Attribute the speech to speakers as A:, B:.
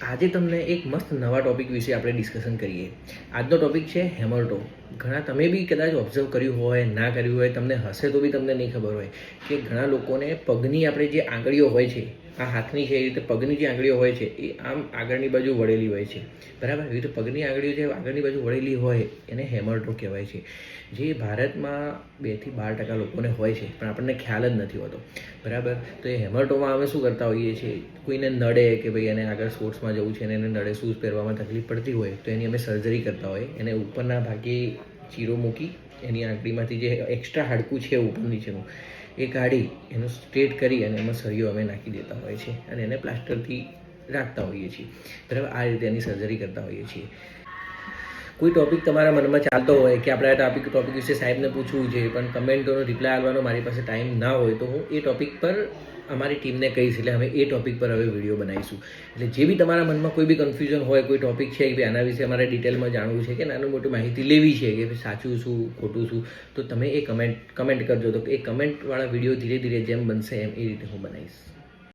A: આજે તમને એક મસ્ત નવા ટોપિક વિશે આપણે ડિસ્કશન કરીએ. આજનો ટોપિક છે હેમરટો. ઘણા તમે બી કદાચ ઓબ્ઝર્વ કર્યું હોય, ના કર્યું હોય, તમને હશે તો બી તમને નહીં ખબર હોય કે ઘણા લોકોને પગની આપણે જે આંગળીઓ હોય છે, આ હાથની છે એ રીતે પગની જે આંગળીઓ હોય છે એ આમ આગળની બાજુ વળેલી હોય છે, બરાબર. એવી રીતે પગની આંગળીઓ જે આગળની બાજુ વળેલી હોય એને હેમરટો કહેવાય છે. જે ભારતમાં 2 થી 12% લોકોને હોય છે, પણ આપણને ખ્યાલ જ નથી હોતો, બરાબર. તો એ હેમરટોમાં અમે શું કરતા હોઈએ છીએ, કોઈને નડે કે ભાઈ એને આગળ સ્પોર્ટ્સમાં જવું છે અને એને નડે, શૂઝ પહેરવામાં તકલીફ પડતી હોય તો એની અમે સર્જરી કરતા હોય. એને ઉપરના ભાગે ચીરો મૂકી એની આંગળીમાંથી જે એક્સ્ટ્રા હાડકું છે ઉપર નીચેનું એ કાઢી એનું સ્ટ્રેટ કરી અને એમાં સળીઓ અમે નાખી દેતા હોય છે અને એને પ્લાસ્ટરથી રાખતા હોઈએ છીએ, બરાબર. આ રીતે એની સર્જરી કરતા હોઈએ છીએ. કોઈ ટૉપિક તમારા મનમાં ચાલતો હોય કે આપણે આ ટૉપિક વિશે સાહેબને પૂછવું છે, પણ કમેન્ટોનો રિપ્લાય આપવાનો મારી પાસે ટાઈમ ના હોય, તો હું એ ટૉપિક પર અમારી ટીમને કહીશ, એટલે અમે એ ટૉપિક પર હવે વિડીયો બનાવીશું. એટલે જે બી તમારા મનમાં કોઈ બી કન્ફ્યુઝન હોય, કોઈ ટૉપિક છે કે આના વિશે અમારે ડિટેલમાં જાણવું છે કે નાનું મોટું માહિતી લેવી છે કે સાચું શું ખોટું શું, તો તમે એ કમેન્ટ કરજો. તો એ કમેન્ટવાળા વિડીયો ધીરે ધીરે જેમ બનશે એમ એ રીતે હું બનાવીશ.